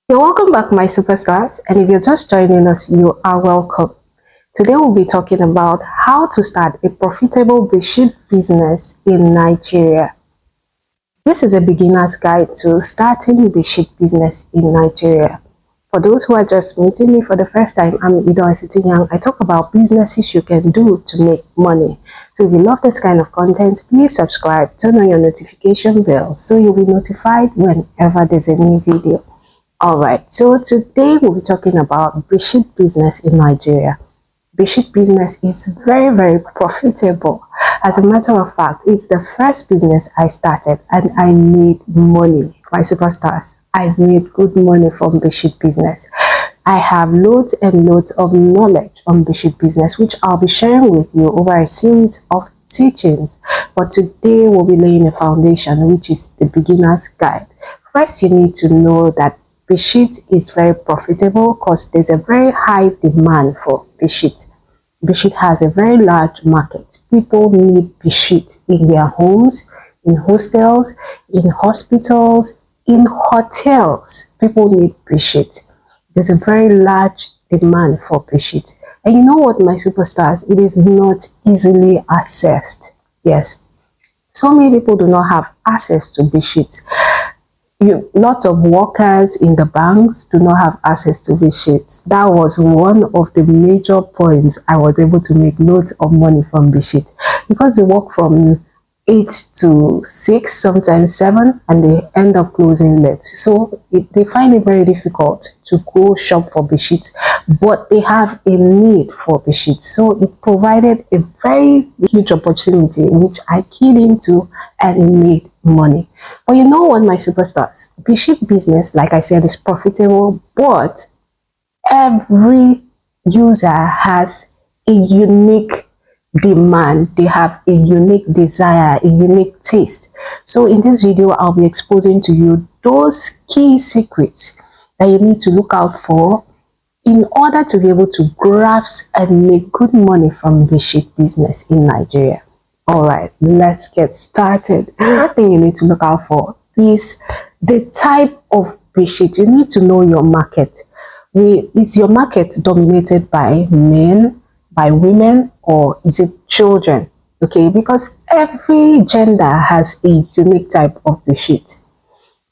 You're welcome back, my superstars, and if you're just joining us, you are welcome. Today, we'll be talking about how to start a profitable bedsheet business in Nigeria. This is a beginner's guide to starting bedsheet business in Nigeria. For those who are just meeting me for the first time, I'm Ido Young. I talk about businesses you can do to make money. So if you love this kind of content, please subscribe, turn on your notification bell so you'll be notified whenever there's a new video. Alright, so today we'll be talking about bedsheet business in Nigeria. Bedsheet business is very profitable. As a matter of fact, it's the first business I started and I made money. My superstars, I made good money from bedsheet business. I have loads and loads of knowledge on bedsheet business, which I'll be sharing with you over a series of teachings. But today we'll be laying a foundation, which is the beginner's guide. First, you need to know that bedsheet is very profitable because there's a very high demand for bedsheet. Bedsheet has a very large market. People need bedsheet in their homes, in hostels, in hospitals, in hotels. People need bedsheet. There's a very large demand for bedsheet. And you know what, my superstars? It is not easily accessed. Yes. So many people do not have access to bedsheets. Lots of workers in the banks do not have access to bedsheets. That was one of the major points I was able to make loads of money from bedsheet, because they work from 8 to 6, sometimes 7, and they end up closing late. So they find it very difficult to go shop for bedsheets, but they have a need for bedsheets. So it provided a very huge opportunity, which I keyed into and made money. But you know what, my superstars? Bedsheet business, like I said, is profitable, but every user has a unique demand. They have a unique desire, a unique taste. So in this video, I'll be exposing to you those key secrets that you need to look out for in order to be able to grasp and make good money from bedsheet business in Nigeria. All right, let's get started. First thing you need to look out for is the type of bedsheet. You need to know your market. Is your market dominated by men, by women, or is it children? Okay, because every gender has a unique type of bedsheet.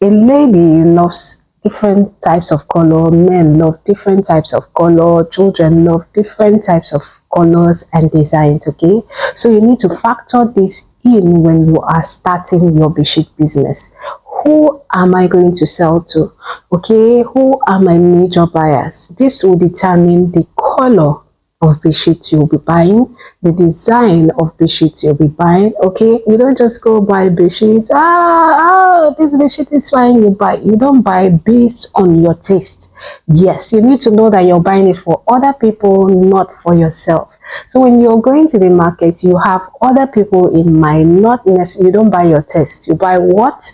A lady loves different types of color, men love different types of color, children love different types of colors and designs. Okay, so you need to factor this in when you are starting your bedsheet business. Who am I going to sell to? Okay, who are my major buyers? This will determine the color of bedsheet you'll be buying, the design of bedsheet you'll be buying. Okay, you don't just go buy bedsheet. This bedsheet is fine. You buy. You don't buy based on your taste. Yes, you need to know that you're buying it for other people, not for yourself. So when you're going to the market, you have other people in mind. Not necessarily. You don't buy your taste. You buy what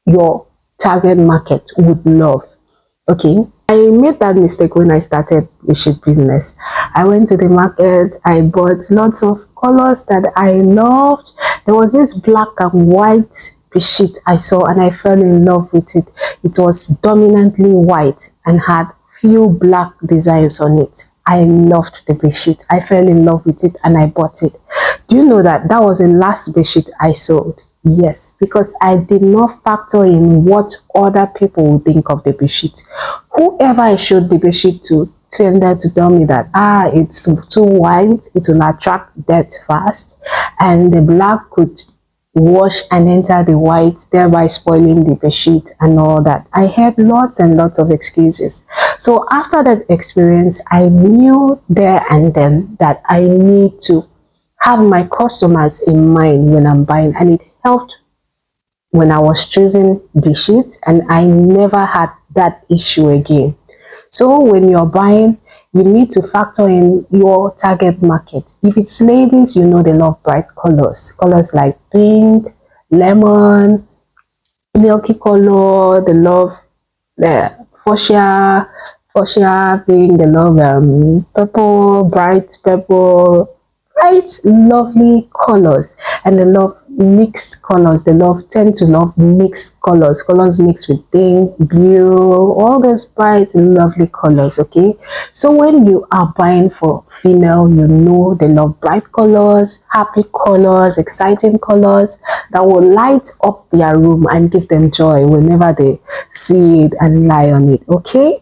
your target market would love. Okay, I made that mistake when I started bedsheet business. I went to the market, I bought lots of colors that I loved. There was this black and white bedsheet I saw and I fell in love with it. It was dominantly white and had few black designs on it. I loved the bedsheet. I fell in love with it and I bought it. Do you know that that was the last bedsheet I sold? Yes, because I did not factor in what other people would think of the bedsheet. Whoever I showed the bedsheet to tended to tell me that it's too white, it will attract dirt fast, and the black could wash and enter the white, thereby spoiling the bedsheet and all that. I heard lots and lots of excuses. So after that experience, I knew there and then that I need to have my customers in mind when I'm buying, and it helped when I was choosing bedsheets, and I never had that issue again. So when you're buying, you need to factor in your target market. If it's ladies, you know they love bright colors like pink, lemon, milky color. They love the fuchsia pink. They love purple, bright purple, bright, lovely colors, and they love mixed colors. They tend to love mixed colors mixed with pink, blue, all those bright lovely colors. Okay, so when you are buying for female, you know they love bright colors, happy colors, exciting colors that will light up their room and give them joy whenever they see it and lie on it. Okay,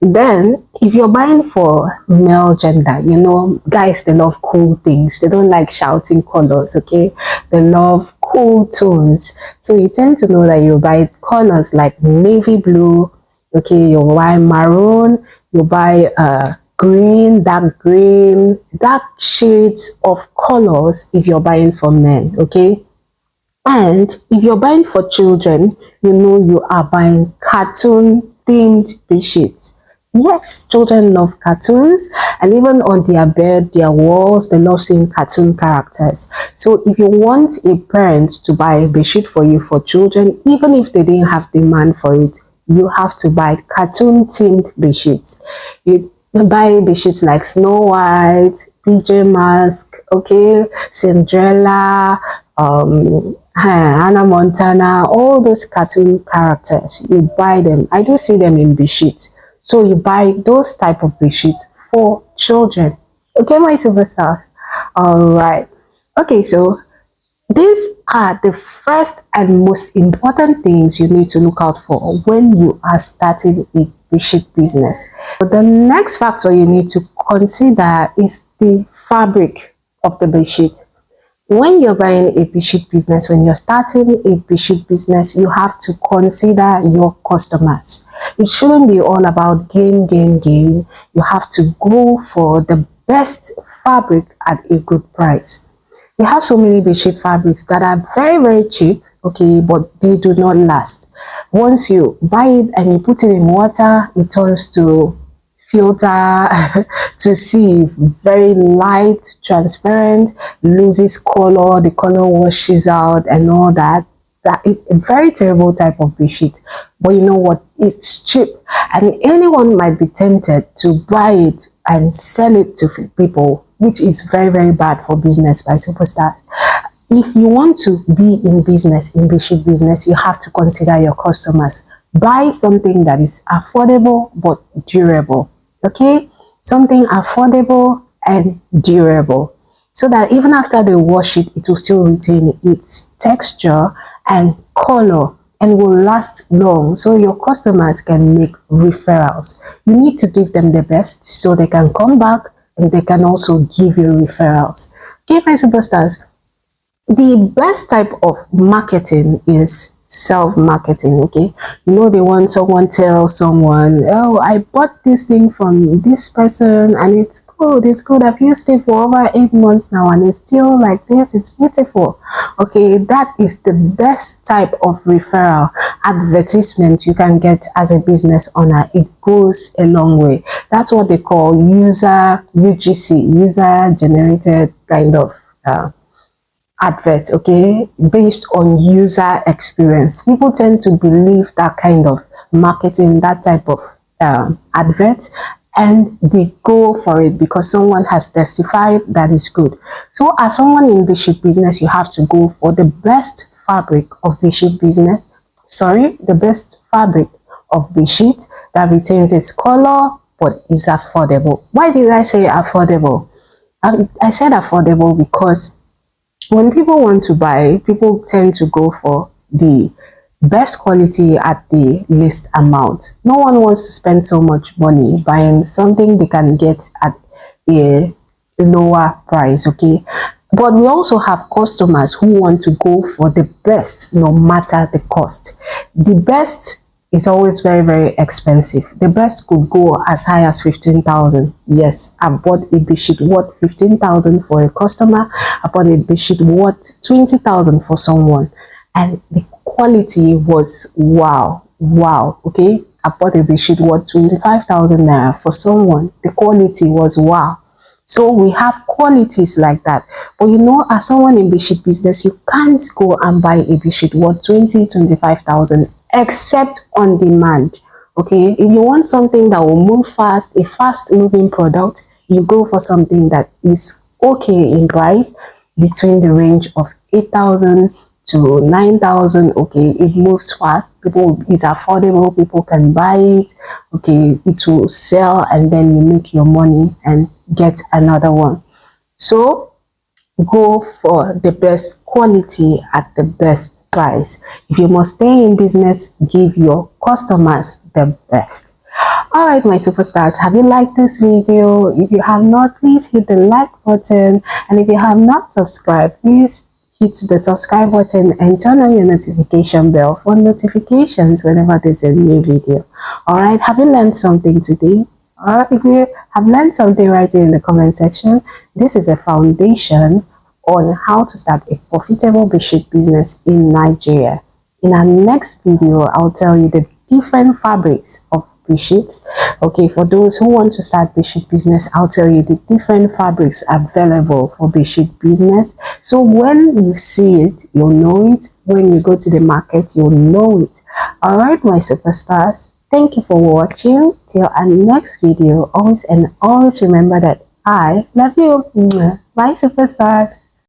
then, if you're buying for male gender, you know, guys, they love cool things. They don't like shouting colors, okay? They love cool tones. So you tend to know that you buy colors like navy blue, okay? You buy maroon, you buy green, dark shades of colors if you're buying for men, okay? And if you're buying for children, you know you are buying cartoon themed bedsheets. Yes, children love cartoons, and even on their bed, their walls, they love seeing cartoon characters. So if you want a parent to buy a bedsheet for you for children, even if they didn't have demand for it, you have to buy cartoon themed bedsheets. You buy bedsheets like Snow White, PJ Mask, okay, Cinderella, Hannah Montana, all those cartoon characters. You buy them. I do see them in bedsheets. So you buy those type of bedsheets for children. Okay, my superstars. All right. Okay, so these are the first and most important things you need to look out for when you are starting a bedsheet business. The next factor you need to consider is the fabric of the bedsheet. When you're buying a bedsheet business, when you're starting a bedsheet business, you have to consider your customers. It shouldn't be all about gain. You have to go for the best fabric at a good price. We have so many bedsheet fabrics that are very cheap, okay, but they do not last. Once you buy it and you put it in water, it turns to filter to sieve, very light, transparent, loses color, the color washes out and all that. That is a very terrible type of bedsheet. But you know what? It's cheap, and anyone might be tempted to buy it and sell it to people, which is very bad for business by superstars. If you want to be in business, in bedsheet business, you have to consider your customers. Buy something that is affordable but durable. Okay, something affordable and durable, so that even after they wash it, it will still retain its texture and color and will last long, so your customers can make referrals. You need to give them the best so they can come back and they can also give you referrals. Okay, my superstars, the best type of marketing is self-marketing. Okay, you know, they want someone tell someone, oh, I bought this thing from this person and it's good, I've used it for over 8 months now and it's still like this, it's beautiful. Okay, that is the best type of referral advertisement you can get as a business owner. It goes a long way. That's what they call UGC, user generated kind of adverts, okay, based on user experience. People tend to believe that kind of marketing, that type of advert, and they go for it because someone has testified that is good. So as someone in bedsheet business, you have to go for the best fabric of bedsheet business, the best fabric of bedsheet that retains its color but is affordable. Why did I say affordable? I said affordable because when people want to buy, people tend to go for the best quality at the least amount. No one wants to spend so much money buying something they can get at a lower price, okay? But we also have customers who want to go for the best no matter the cost. The best is always very expensive. The best could go as high as 15,000. Yes, I bought a bedsheet worth 15,000 for a customer. I bought a bedsheet worth 20,000 for someone, and the quality was wow. Okay, I bought a bedsheet worth 25,000 naira for someone. The quality was wow. So we have qualities like that. But you know, as someone in bedsheet business, you can't go and buy a bedsheet worth 25,000 except on demand. Okay, if you want something that will move fast, a fast moving product, you go for something that is okay in price, between the range of 8,000 to 9,000. Okay, it moves fast. People, it's affordable. People can buy it. Okay, it will sell, and then you make your money and get another one. So go for the best quality at the best price. If you must stay in business, give your customers the best. All right, my superstars, have you liked this video? If you have not, please hit the like button, and if you have not subscribed, please hit the subscribe button and turn on your notification bell for notifications whenever there's a new video. All right, have you learned something today? Or if you have learned something, write it in the comment section. This is a foundation on how to start a profitable bedsheet business in Nigeria. In our next video, I'll tell you the different fabrics of bedsheets. Okay, for those who want to start bedsheet business, I'll tell you the different fabrics available for bedsheet business. So when you see it, you'll know it. When you go to the market, you'll know it. All right, my superstars. Thank you for watching. Till our next video, always and always remember that I love you. Bye, superstars.